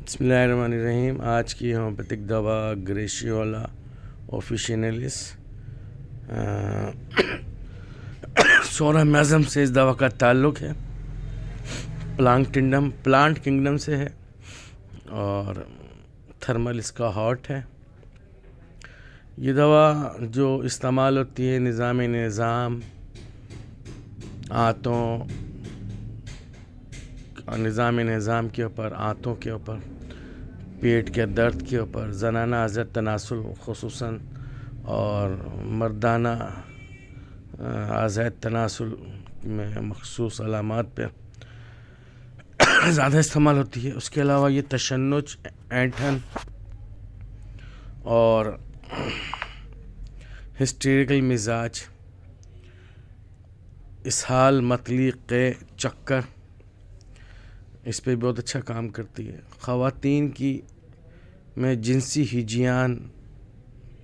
بسم اللہ الرحمن الرحیم. آج کی ہومیوپیتھک دوا گریشیولا آفیشینلس سورا میزم سے اس دوا کا تعلق ہے. پلانٹ کنگڈم سے ہے اور تھرمل اس کا ہاٹ ہے. یہ دوا جو استعمال ہوتی ہے نظام نظام کے اوپر، آنتوں کے اوپر، پیٹ کے درد کے اوپر، زنانہ عضلت تناسل خصوصاً اور مردانہ عضلت تناسل میں مخصوص علامات پہ زیادہ استعمال ہوتی ہے. اس کے علاوہ یہ تشنج، اینٹھن اور ہسٹیریکل مزاج، اسہال، متلی، قے، چکر، اس پہ بہت اچھا کام کرتی ہے. خواتین میں جنسی ہیجیان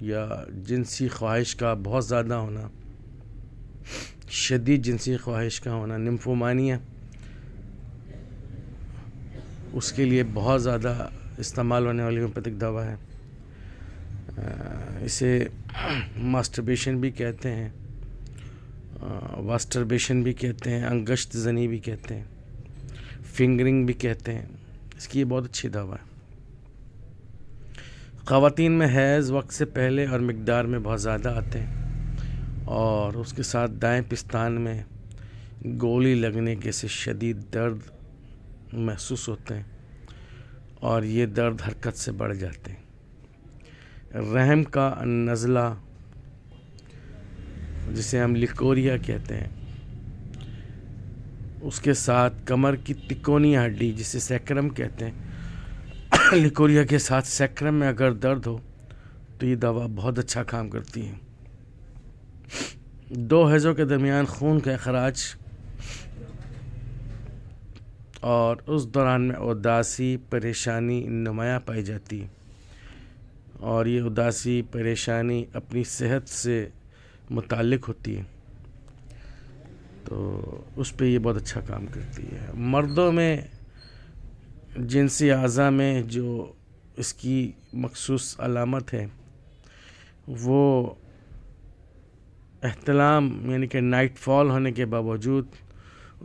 یا جنسی خواہش کا بہت زیادہ ہونا، شدید جنسی خواہش کا ہونا، نمفومانیا، اس کے لیے بہت زیادہ استعمال ہونے والی ہومیوپیتھک دوا ہے. اسے ماسٹربیشن بھی کہتے ہیں، واسٹربیشن بھی کہتے ہیں، انگشت زنی بھی کہتے ہیں، فنگرنگ بھی کہتے ہیں. اس کی یہ بہت اچھی دوا ہے. خواتین میں حیض وقت سے پہلے اور مقدار میں بہت زیادہ آتے ہیں اور اس کے ساتھ دائیں پستان میں گولی لگنے کے سے شدید درد محسوس ہوتے ہیں اور یہ درد حرکت سے بڑھ جاتے ہیں. رحم کا نزلہ جسے ہم لیکوریا کہتے ہیں، اس کے ساتھ کمر کی تکونی ہڈی جسے سیکرم کہتے ہیں، لیکوریا کے ساتھ سیکرم میں اگر درد ہو تو یہ دوا بہت اچھا کام کرتی ہے. دو حیضوں کے درمیان خون کا اخراج اور اس دوران میں اداسی، پریشانی نمایاں پائی جاتی ہے اور یہ اداسی، پریشانی اپنی صحت سے متعلق ہوتی ہے، تو اس پہ یہ بہت اچھا کام کرتی ہے. مردوں میں جنسی اعضاء میں جو اس کی مخصوص علامت ہے وہ احتلام یعنی کہ نائٹ فال ہونے کے باوجود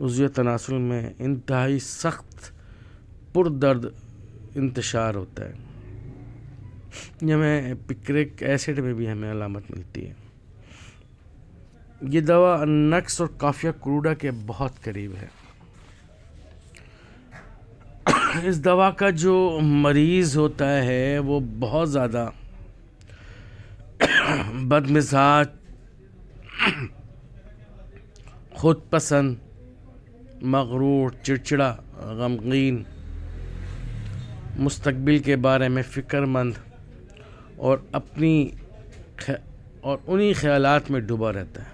عضو تناسل میں انتہائی سخت پردرد انتشار ہوتا ہے. یہ ہمیں پکرک ایسڈ میں بھی ہمیں علامت ملتی ہے. یہ دوا نکس اور کافیہ کروڈا کے بہت قریب ہے. اس دوا کا جو مریض ہوتا ہے وہ بہت زیادہ بد مزاج، خود پسند، مغرور، چڑچڑا، غمگین، مستقبل کے بارے میں فکر مند اور انہی خیالات میں ڈوبا رہتا ہے.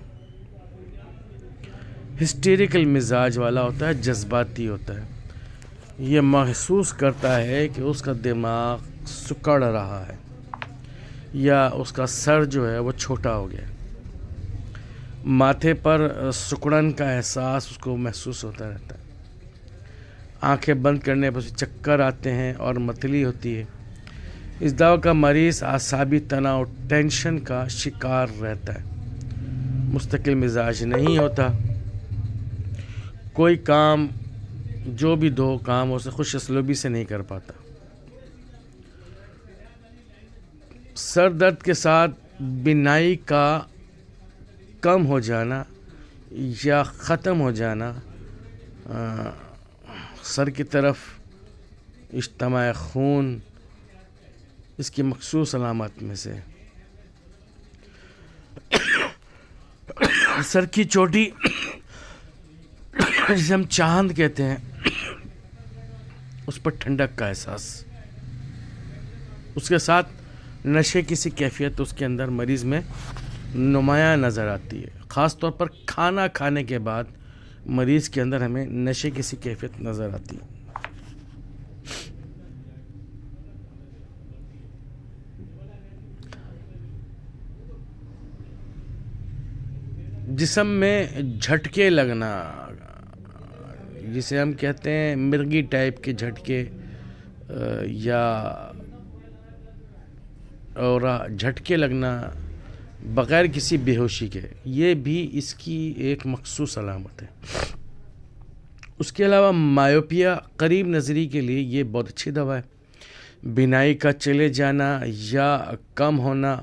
ہسٹیریکل مزاج والا ہوتا ہے، جذباتی ہوتا ہے. یہ محسوس کرتا ہے کہ اس کا دماغ سکڑ رہا ہے یا اس کا سر جو ہے وہ چھوٹا ہو گیا. ماتھے پر سکڑن کا احساس اس کو محسوس ہوتا رہتا ہے. آنکھیں بند کرنے پر چکر آتے ہیں اور متلی ہوتی ہے. اس دوا کا مریض اعصابی تناؤ، ٹینشن کا شکار رہتا ہے. مستقل مزاج نہیں ہوتا. کوئی کام جو بھی دو کام اسے خوش اسلوبی سے نہیں کر پاتا. سر درد کے ساتھ بینائی کا کم ہو جانا یا ختم ہو جانا، سر کی طرف اجتماع خون اس کی مخصوص علامات میں سے. سر کی چوٹی جسے ہم چاند کہتے ہیں، اس پر ٹھنڈک کا احساس، اس کے ساتھ نشے کی سی کیفیت اس کے اندر مریض میں نمایاں نظر آتی ہے. خاص طور پر کھانا کھانے کے بعد مریض کے اندر ہمیں نشے کی سی کیفیت نظر آتی ہے. جسم میں جھٹکے لگنا جسے ہم کہتے ہیں مرگی ٹائپ کے جھٹکے یا اور جھٹکے لگنا بغیر کسی بے ہوشی کے، یہ بھی اس کی ایک مخصوص علامت ہے۔ اس کے علاوہ مایوپیا قریب نظری کے لیے یہ بہت اچھی دوا ہے۔ بینائی کا چلے جانا یا کم ہونا،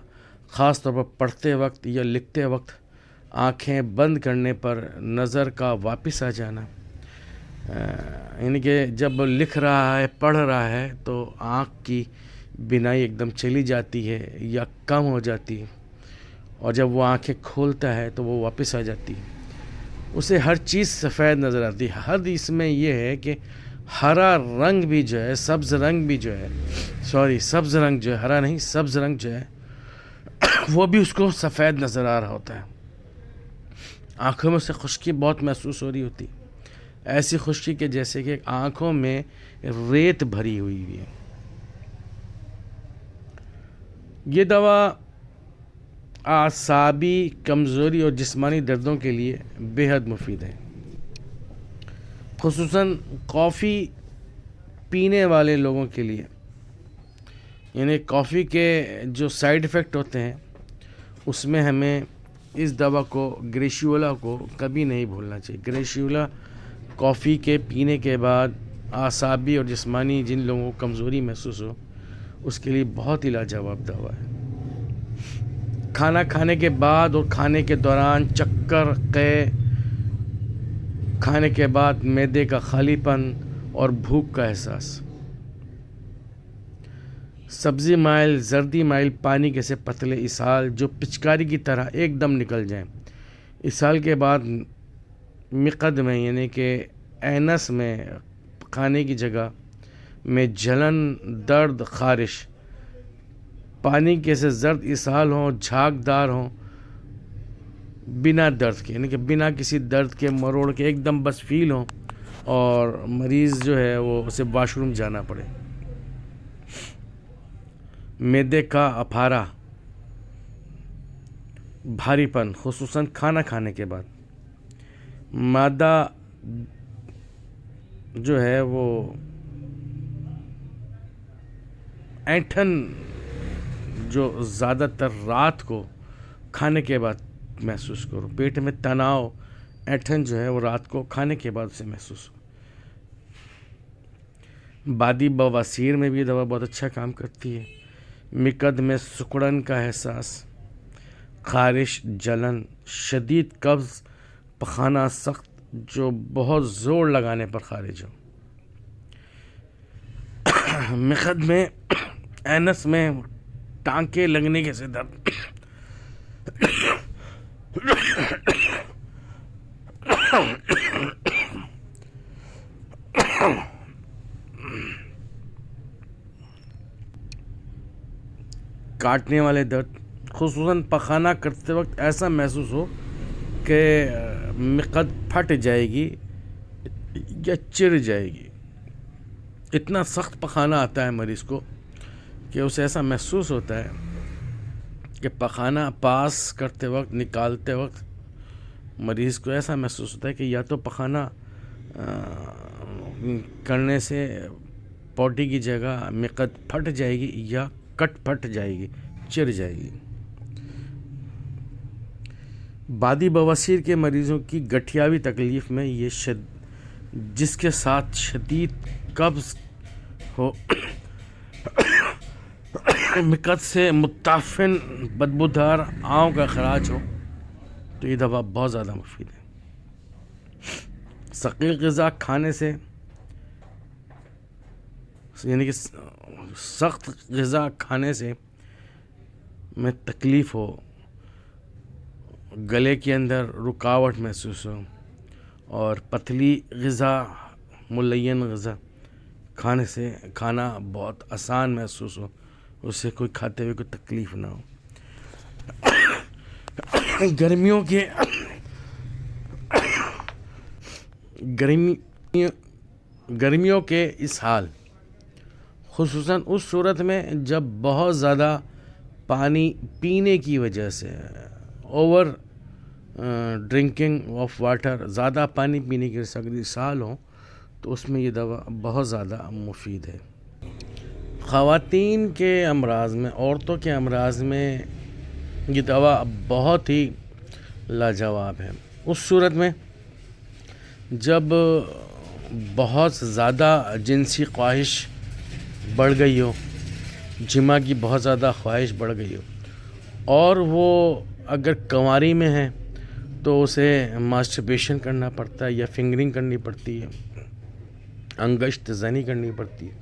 خاص طور پر پڑھتے وقت یا لکھتے وقت آنکھیں بند کرنے پر نظر کا واپس آ جانا، یعنی کہ جب لکھ رہا ہے پڑھ رہا ہے تو آنکھ کی بینائی ایک دم چلی جاتی ہے یا کم ہو جاتی ہے، اور جب وہ آنکھیں کھولتا ہے تو وہ واپس آ جاتی ہے، اسے ہر چیز سفید نظر آتی ہے۔ حد اس میں یہ ہے کہ ہرا رنگ بھی جو ہے، سبز رنگ بھی جو ہے، سبز رنگ جو ہے، ہرا نہیں سبز رنگ جو ہے وہ بھی اس کو سفید نظر آ رہا ہوتا ہے۔ آنکھوں میں سے خشکی بہت محسوس ہو رہی ہوتی، ایسی خشکی کہ جیسے کہ آنکھوں میں ریت بھری ہوئی ہے۔ یہ دوا اعصابی کمزوری اور جسمانی دردوں کے لیے بے حد مفید ہے، خصوصاً کافی پینے والے لوگوں کے لیے۔ یعنی کافی کے جو سائیڈ ایفیکٹ ہوتے ہیں اس میں ہمیں اس دوا کو، گریشیولا کو کبھی نہیں بھولنا چاہیے۔ گریشیولا کافی کے پینے کے بعد اعصابی اور جسمانی جن لوگوں کو کمزوری محسوس ہو اس کے لیے بہت ہی لاجواب دوا ہے۔ کھانا کھانے کے بعد اور کھانے کے دوران چکر، قے، کھانے کے بعد معدے کا خالی پن اور بھوک کا احساس، سبزی مائل، زردی مائل پانی جیسے پتلے اسہال جو پچکاری کی طرح ایک دم نکل جائیں، اسہال کے بعد مقد میں یعنی کہ اینس میں کھانے کی جگہ میں جلن، درد، خارش، پانی جیسے زرد اسہال ہوں، جھاگدار ہوں، بنا درد کے یعنی کہ بنا کسی درد کے مروڑ کے ایک دم بس فیل ہوں، اور مریض جو ہے وہ اسے واش روم جانا پڑے۔ معدے کا اپھارا، بھاری پن خصوصاً کھانا کھانے کے بعد، معدہ جو ہے وہ اینٹھن جو زیادہ تر رات کو کھانے کے بعد محسوس کرو، پیٹ میں تناؤ، اینٹھن جو ہے وہ رات کو کھانے کے بعد سے محسوس ہو۔ بادی بواسیر میں بھی دوا بہت اچھا کام کرتی ہے۔ مقد میں سکڑن کا احساس، خارش، جلن، شدید قبض، پخانہ سخت جو بہت زور لگانے پر خارج ہو۔ مقد میں اینس میں ٹانکے لگنے کے سے درد، کاٹنے والے درد، خصوصاً پخانہ کرتے وقت ایسا محسوس ہو کہ مقد پھٹ جائے گی یا چر جائے گی، اتنا سخت پخانہ آتا ہے مریض کو کہ اسے ایسا محسوس ہوتا ہے کہ پخانہ پاس کرتے وقت، نکالتے وقت مریض کو ایسا محسوس ہوتا ہے کہ یا تو پخانہ کرنے سے پوٹی کی جگہ مقد پھٹ جائے گی یا پھٹ جائے گی، چر جائے گی۔ بادی بواسیر کے مریضوں کی گٹھیاوی تکلیف میں یہ جس کے ساتھ شدید قبض ہو، مقد سے متعفن بدبودار آؤں کا اخراج ہو، تو یہ دوا بہت زیادہ مفید ہے۔ ثقیل غذا کھانے سے یعنی کہ سخت غذا کھانے سے میں تکلیف ہو، گلے کے اندر رکاوٹ محسوس ہو، اور پتلی غذا، ملین غذا کھانے سے کھانا بہت آسان محسوس ہو، اس سے کوئی کھاتے ہوئے کوئی تکلیف نہ ہو۔ گرمیوں کے اسہال، خصوصاً اس صورت میں جب بہت زیادہ پانی پینے کی وجہ سے، اوور ڈرنکنگ آف واٹر، زیادہ پانی پینے کی وجہ سے اگر اسہال ہوں تو اس میں یہ دوا بہت زیادہ مفید ہے۔ خواتین کے امراض میں، عورتوں کے امراض میں یہ دوا بہت ہی لاجواب ہے۔ اس صورت میں جب بہت زیادہ جنسی خواہش بڑھ گئی ہو، جماع کی بہت زیادہ خواہش بڑھ گئی ہو، اور وہ اگر کنواری میں ہے تو اسے ماسٹربیشن کرنا پڑتا ہے یا فنگرنگ کرنی پڑتی ہے، انگشت زنی کرنی پڑتی ہے،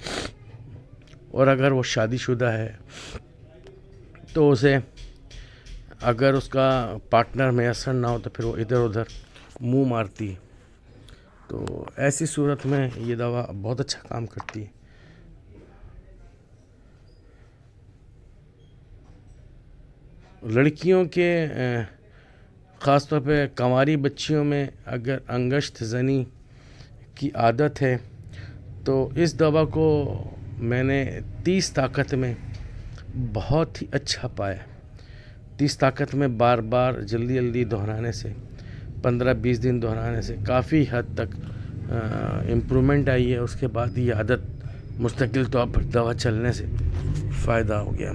اور اگر وہ شادی شدہ ہے تو اسے اگر اس کا پارٹنر میسر نہ ہو تو پھر وہ ادھر ادھر منہ مارتی ہے۔ تو ایسی صورت میں یہ دوا بہت اچھا کام کرتی ہے۔ لڑکیوں کے خاص طور پہ کنواری بچیوں میں اگر انگشت زنی کی عادت ہے تو اس دوا کو میں نے 30 طاقت میں بہت ہی اچھا پایا۔ 30 طاقت میں بار بار جلدی جلدی دہرانے سے، 15-20 دن دہرانے سے کافی حد تک امپرومنٹ آئی ہے۔ اس کے بعد یہ عادت مستقل طور پر دوا چلنے سے فائدہ ہو گیا۔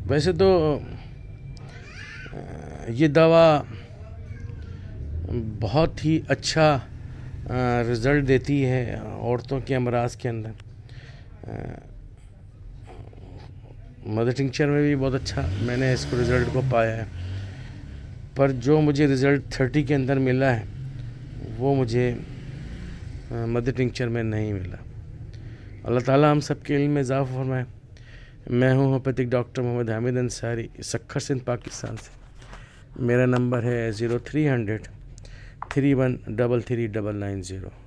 ویسے تو یہ دوا بہت ہی اچھا رزلٹ دیتی ہے عورتوں کے امراض کے اندر۔ مدر ٹنکچر میں بھی بہت اچھا میں نے اس کو رزلٹ کو پایا ہے، پر جو مجھے رزلٹ 30 کے اندر ملا ہے وہ مجھے مدر ٹنکچر میں نہیں ملا۔ اللہ تعالیٰ ہم سب کے علم میں اضافہ فرمائے۔ میں ہوں ہومیوپیتھک ڈاکٹر محمد حامد انصاری، سکھر سندھ، پاکستان سے۔ میرا نمبر ہے 0300 3133 990۔